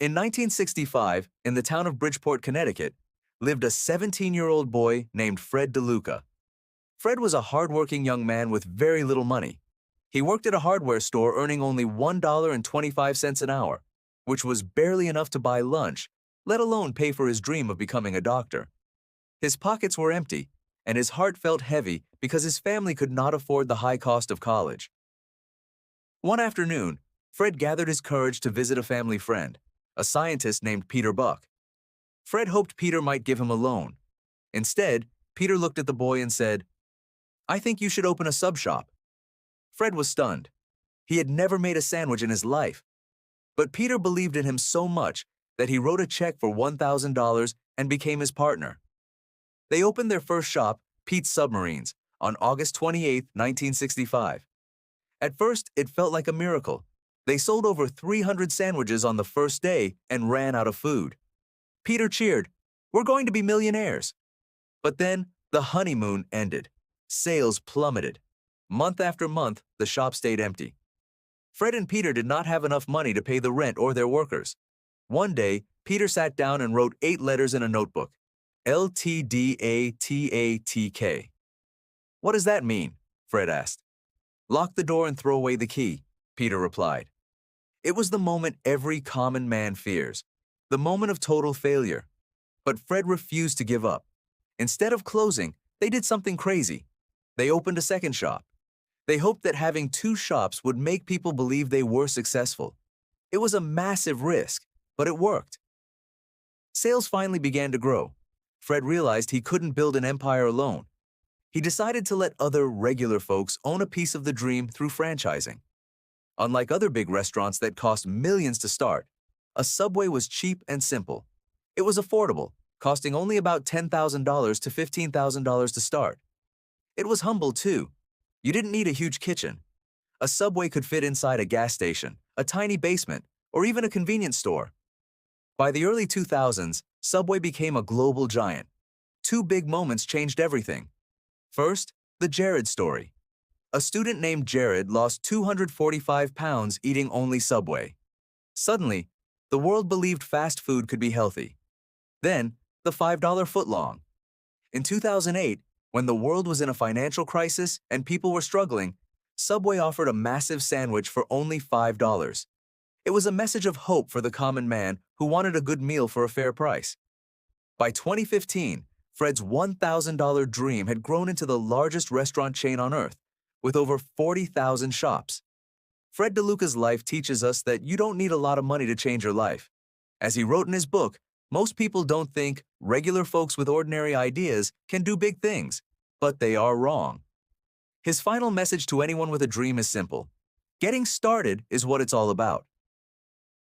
In 1965, in the town of Bridgeport, Connecticut, lived a 17-year-old boy named Fred DeLuca. Fred was a hardworking young man with very little money. He worked at a hardware store earning only $1.25 an hour, which was barely enough to buy lunch, let alone pay for his dream of becoming a doctor. His pockets were empty, and his heart felt heavy because his family could not afford the high cost of college. One afternoon, Fred gathered his courage to visit a family friend, a scientist named Peter Buck. Fred hoped Peter might give him a loan. Instead, Peter looked at the boy and said, "I think you should open a sub shop." Fred was stunned. He had never made a sandwich in his life. But Peter believed in him so much that he wrote a check for $1,000 and became his partner. They opened their first shop, Pete's Submarines, on August 28, 1965. At first, it felt like a miracle. They sold over 300 sandwiches on the first day and ran out of food. Peter cheered, "We're going to be millionaires." But then, the honeymoon ended. Sales plummeted. Month after month, the shop stayed empty. Fred and Peter did not have enough money to pay the rent or their workers. One day, Peter sat down and wrote 8 letters in a notebook. LTDATATK. "What does that mean?" Fred asked. "Lock the door and throw away the key," Peter replied. It was the moment every common man fears, the moment of total failure. But Fred refused to give up. Instead of closing, they did something crazy. They opened a second shop. They hoped that having 2 shops would make people believe they were successful. It was a massive risk, but it worked. Sales finally began to grow. Fred realized he couldn't build an empire alone. He decided to let other regular folks own a piece of the dream through franchising. Unlike other big restaurants that cost millions to start, a Subway was cheap and simple. It was affordable, costing only about $10,000 to $15,000 to start. It was humble too. You didn't need a huge kitchen. A Subway could fit inside a gas station, a tiny basement, or even a convenience store. By the early 2000s, Subway became a global giant. 2 big moments changed everything. First, the Jared story. A student named Jared lost 245 pounds eating only Subway. Suddenly, the world believed fast food could be healthy. Then, the $5 footlong. In 2008, when the world was in a financial crisis and people were struggling, Subway offered a massive sandwich for only $5. It was a message of hope for the common man who wanted a good meal for a fair price. By 2015, Fred's $1,000 dream had grown into the largest restaurant chain on earth, with over 40,000 shops. Fred DeLuca's life teaches us that you don't need a lot of money to change your life. As he wrote in his book, most people don't think regular folks with ordinary ideas can do big things, but they are wrong. His final message to anyone with a dream is simple. Getting started is what it's all about.